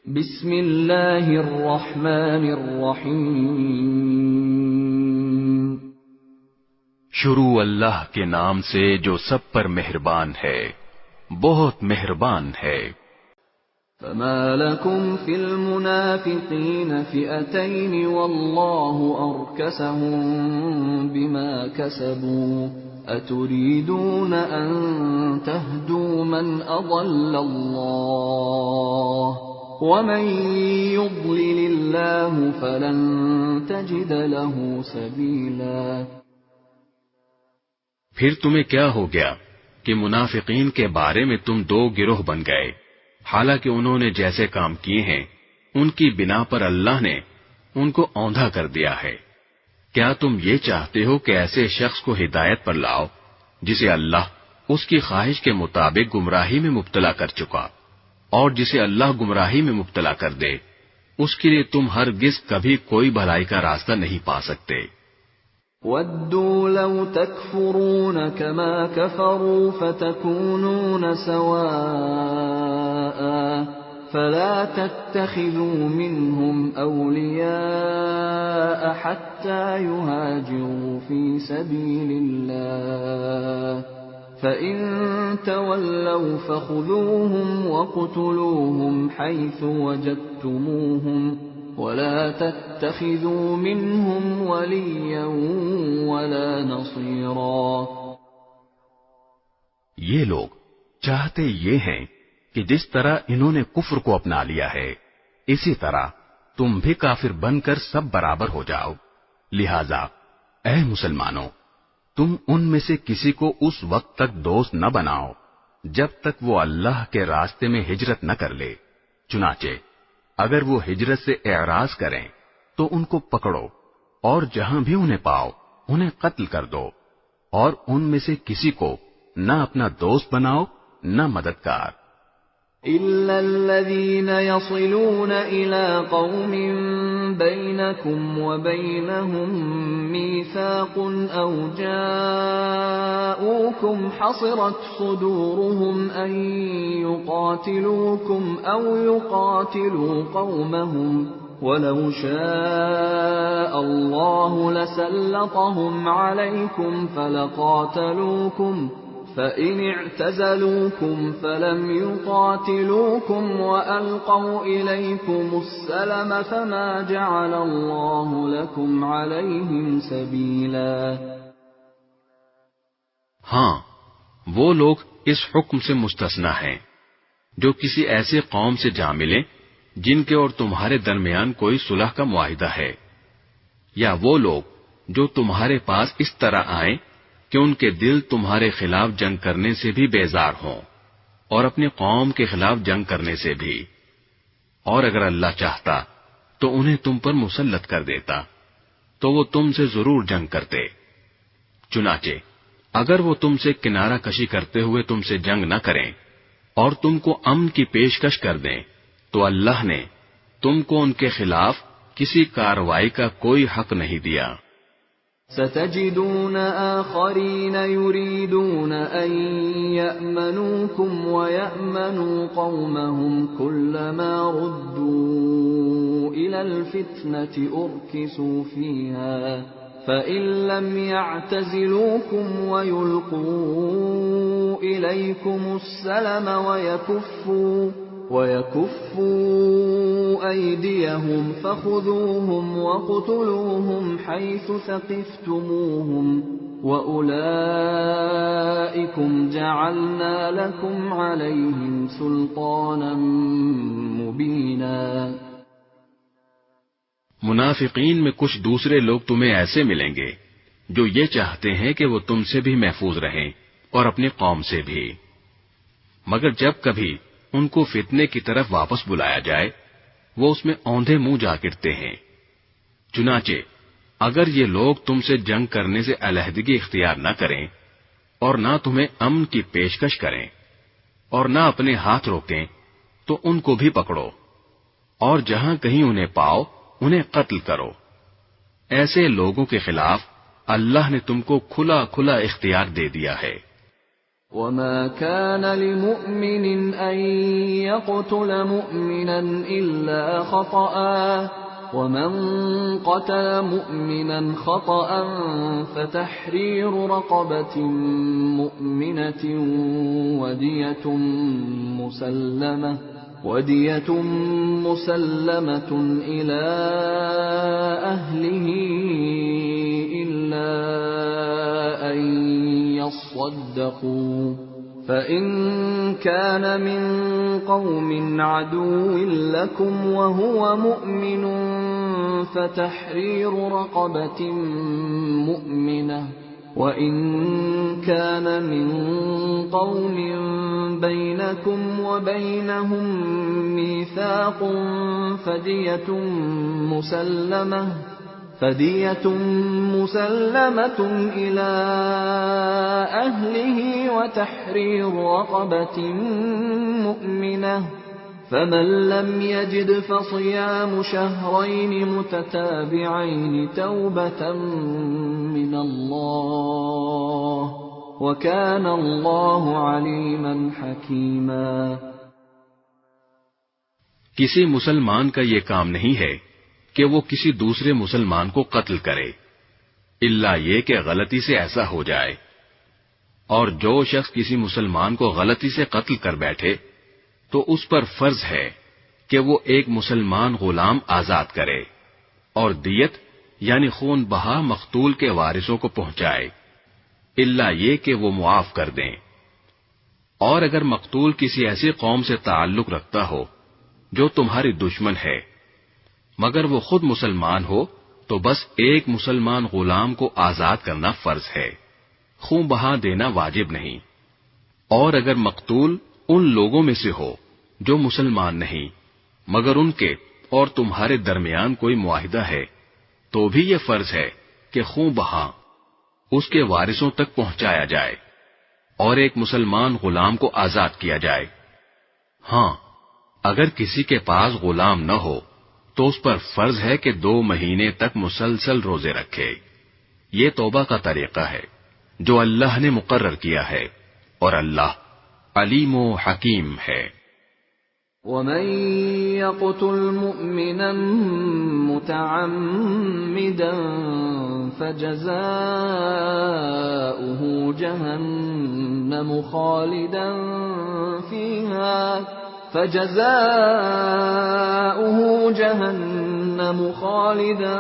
بسم اللہ الرحمن الرحیم شروع اللہ کے نام سے جو سب پر مہربان ہے، بہت مہربان ہے۔ فما لكم في المنافقين فئتين والله أركسهم بما كسبوا أتريدون أن تهدوا من أضل الله ومن يضلل الله فلن تجد له سبيلا۔ پھر تمہیں کیا ہو گیا کہ منافقین کے بارے میں تم دو گروہ بن گئے، حالانکہ انہوں نے جیسے کام کیے ہیں ان کی بنا پر اللہ نے ان کو اوندھا کر دیا ہے۔ کیا تم یہ چاہتے ہو کہ ایسے شخص کو ہدایت پر لاؤ جسے اللہ اس کی خواہش کے مطابق گمراہی میں مبتلا کر چکا، اور جسے اللہ گمراہی میں مبتلا کر دے اس کے لیے تم ہرگز کبھی کوئی بھلائی کا راستہ نہیں پا سکتے۔ وَدُّوا لَوْ تَكْفُرُونَ كَمَا كَفَرُوا فَتَكُونُونَ سَوَاءً فَلَا تَتَّخِذُوا مِنْهُمْ أَوْلِيَاءَ حَتَّى يُهَاجِرُوا فِي سَبِيلِ اللَّهِ فَإِن تَوَلَّوْا فَخُذُوهُمْ وَاقْتُلُوهُمْ حَيْثُ وَجَدتُّمُوهُمْ وَلَا تَتَّخِذُوا مِنْهُمْ وَلِيًّا وَلَا نَصِيرًا۔ یہ لوگ چاہتے یہ ہیں کہ جس طرح انہوں نے کفر کو اپنا لیا ہے اسی طرح تم بھی کافر بن کر سب برابر ہو جاؤ، لہذا اے مسلمانوں تم ان میں سے کسی کو اس وقت تک دوست نہ بناؤ جب تک وہ اللہ کے راستے میں ہجرت نہ کر لے، چنانچہ اگر وہ ہجرت سے اعراض کریں تو ان کو پکڑو اور جہاں بھی انہیں پاؤ انہیں قتل کر دو، اور ان میں سے کسی کو نہ اپنا دوست بناؤ نہ مددگار۔ إِلَّا الَّذِينَ يَصِلُونَ إِلَىٰ قَوْمٍ بَيْنَكُمْ وَبَيْنَهُم مِّيثَاقٌ أَوْ جَاءُوكُمْ حَصِرَتْ صُدُورُهُمْ أَن يُقَاتِلُوكُمْ أَوْ يُقَاتِلُوا قَوْمَهُمْ وَلَوْ شَاءَ اللَّهُ لَسَلَّطَهُمْ عَلَيْكُمْ فَلَقَاتَلُوكُمْ فَإِنِ اعْتَزَلُوكُمْ فَلَمْ يُقَاتِلُوكُمْ وَأَلْقَوْا إِلَيْكُمُ السَّلَمَ فَمَا جَعَلَ اللَّهُ لَكُمْ عَلَيْهِمْ سَبِيلًا۔ ہاں، وہ لوگ اس حکم سے مستثنی ہیں جو کسی ایسے قوم سے جا ملیں جن کے اور تمہارے درمیان کوئی صلح کا معاہدہ ہے، یا وہ لوگ جو تمہارے پاس اس طرح آئیں کہ ان کے دل تمہارے خلاف جنگ کرنے سے بھی بیزار ہوں اور اپنی قوم کے خلاف جنگ کرنے سے بھی، اور اگر اللہ چاہتا تو انہیں تم پر مسلط کر دیتا تو وہ تم سے ضرور جنگ کرتے، چنانچہ اگر وہ تم سے کنارہ کشی کرتے ہوئے تم سے جنگ نہ کریں اور تم کو امن کی پیشکش کر دیں تو اللہ نے تم کو ان کے خلاف کسی کارروائی کا کوئی حق نہیں دیا۔ ستجدون آخرين يريدون أن يأمنوكم ويأمنوا قومهم كلما ردوا إلى الفتنة أركسوا فيها فإن لم يعتزلوكم ويلقوا إليكم السلم ويكفوا أيديهم فخذوهم وَاقْتُلُوهُمْ حيث ثقفتموهم وأولئكم جعلنا لكم عليهم سلطانا مبينا۔ منافقین میں کچھ دوسرے لوگ تمہیں ایسے ملیں گے جو یہ چاہتے ہیں کہ وہ تم سے بھی محفوظ رہیں اور اپنی قوم سے بھی، مگر جب کبھی ان کو فتنے کی طرف واپس بلایا جائے وہ اس میں اوندھے منہ جا گرتے ہیں۔ چنانچہ اگر یہ لوگ تم سے جنگ کرنے سے علیحدگی اختیار نہ کریں اور نہ تمہیں امن کی پیشکش کریں اور نہ اپنے ہاتھ روکیں تو ان کو بھی پکڑو اور جہاں کہیں انہیں پاؤ انہیں قتل کرو۔ ایسے لوگوں کے خلاف اللہ نے تم کو کھلا کھلا اختیار دے دیا ہے۔ وما كان لمؤمن أن يقتل مؤمنا إلا خطأ ومن قتل مؤمنا خطأ فتحرير رقبة مؤمنة ودية مسلمة إلى أهله إلا أن يصدقوا فإن كان من قوم عدو لكم وهو مؤمن فتحرير رقبة مؤمنة وإن كان من قوم بينكم وبينهم ميثاق فدية مسلمة إلى أهله وتحرير رقبة مؤمنة فمن لم يجد فصيام شهرين متتابعين توبة من الله وكان الله عليما حكيما۔ کسی مسلمان کا یہ کام نہیں ہے کہ وہ کسی دوسرے مسلمان کو قتل کرے الا یہ کہ غلطی سے ایسا ہو جائے، اور جو شخص کسی مسلمان کو غلطی سے قتل کر بیٹھے تو اس پر فرض ہے کہ وہ ایک مسلمان غلام آزاد کرے اور دیت یعنی خون بہا مقتول کے وارثوں کو پہنچائے الا یہ کہ وہ معاف کر دیں۔ اور اگر مقتول کسی ایسی قوم سے تعلق رکھتا ہو جو تمہاری دشمن ہے مگر وہ خود مسلمان ہو تو بس ایک مسلمان غلام کو آزاد کرنا فرض ہے، خون بہا دینا واجب نہیں۔ اور اگر مقتول ان لوگوں میں سے ہو جو مسلمان نہیں مگر ان کے اور تمہارے درمیان کوئی معاہدہ ہے تو بھی یہ فرض ہے کہ خون بہا اس کے وارثوں تک پہنچایا جائے اور ایک مسلمان غلام کو آزاد کیا جائے۔ ہاں اگر کسی کے پاس غلام نہ ہو تو اس پر فرض ہے کہ 2 مہینے تک مسلسل روزے رکھے۔ یہ توبہ کا طریقہ ہے جو اللہ نے مقرر کیا ہے اور اللہ علیم و حکیم ہے۔ وَمَن يَقْتُلْ مُؤْمِنًا مُتَعَمِّدًا فَجَزَاؤُهُ جَهَنَّمُ خَالِدًا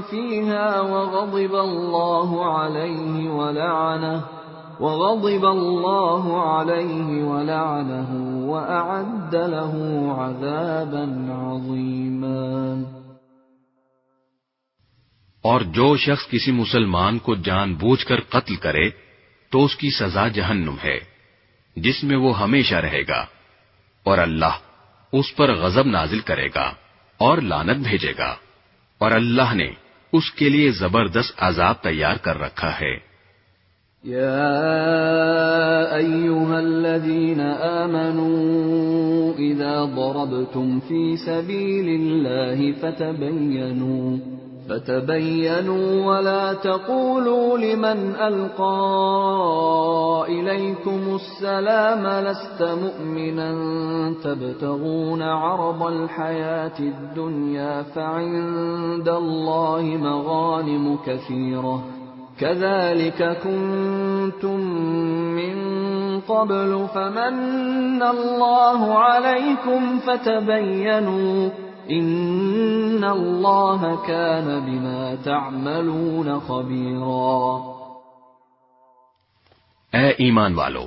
فِيهَا وَغَضِبَ اللَّهُ عَلَيْهِ وَلَعَنَهُ وَأَعَدَّ لَهُ عَذَابًا عَظِيمًا۔ اور جو شخص کسی مسلمان کو جان بوجھ کر قتل کرے تو اس کی سزا جہنم ہے جس میں وہ ہمیشہ رہے گا، اور اللہ اس پر غضب نازل کرے گا اور لعنت بھیجے گا، اور اللہ نے اس کے لیے زبردست عذاب تیار کر رکھا ہے۔ يا أيها الذين آمنوا إذا ضربتم في سبيل الله فتبينوا ولا تقولوا لمن ألقى إليكم السلام لست مؤمنا تبتغون عرض الحياة الدنيا فعند الله مغانم كثيرة كذلك كنتم من قبل فمن الله عليكم فتبينوا ان اللہ کان بما تعملون خبیرا۔ اے ایمان والو،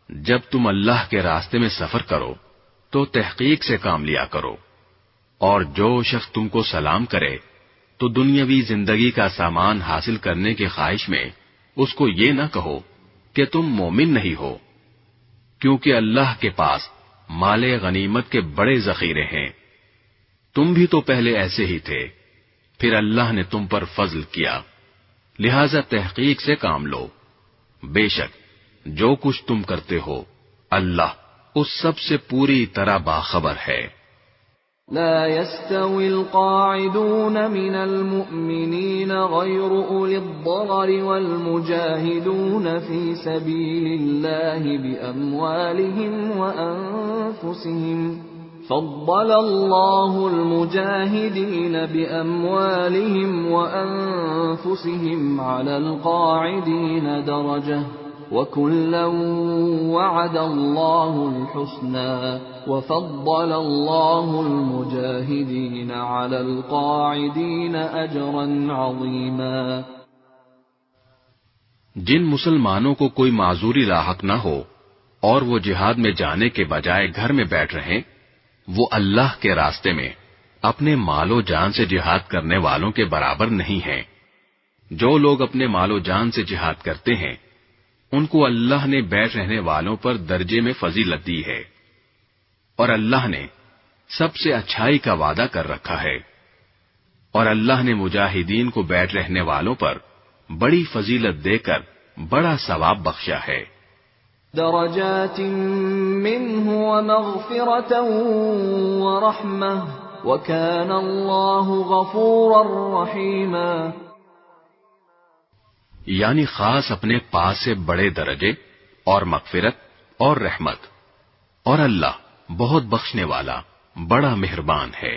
جب تم اللہ کے راستے میں سفر کرو تو تحقیق سے کام لیا کرو، اور جو شخص تم کو سلام کرے تو دنیاوی زندگی کا سامان حاصل کرنے کی خواہش میں اس کو یہ نہ کہو کہ تم مومن نہیں ہو، کیونکہ اللہ کے پاس مال غنیمت کے بڑے ذخیرے ہیں، تم بھی تو پہلے ایسے ہی تھے، پھر اللہ نے تم پر فضل کیا، لہذا تحقیق سے کام لو، بے شک جو کچھ تم کرتے ہو اللہ اس سب سے پوری طرح باخبر ہے۔ لا يستوي القاعدون من المؤمنين غير أولي الضرر والمجاهدون في سبيل الله بأموالهم وأنفسهم فضل الله المجاهدين بأموالهم وأنفسهم على القاعدين درجة وَكُلًّا وَعَدَ اللَّهُ الْحُسْنَى وَفَضَّلَ اللَّهُ الْمُجَاهِدِينَ عَلَى الْقَاعِدِينَ أَجْرًا عَظِيمًا۔ جن مسلمانوں کو کوئی معذوری لاحق نہ ہو اور وہ جہاد میں جانے کے بجائے گھر میں بیٹھ رہیں، وہ اللہ کے راستے میں اپنے مال و جان سے جہاد کرنے والوں کے برابر نہیں ہیں۔ جو لوگ اپنے مال و جان سے جہاد کرتے ہیں ان کو اللہ نے بیٹھ رہنے والوں پر درجے میں فضیلت دی ہے، اور اللہ نے سب سے اچھائی کا وعدہ کر رکھا ہے، اور اللہ نے مجاہدین کو بیٹھ رہنے والوں پر بڑی فضیلت دے کر بڑا ثواب بخشا ہے۔ درجات منہ ومغفرۃ ورحمہ وکان اللہ غفورا رحیما، یعنی خاص اپنے پاس سے بڑے درجے اور مغفرت اور رحمت، اور اللہ بہت بخشنے والا بڑا مہربان ہے۔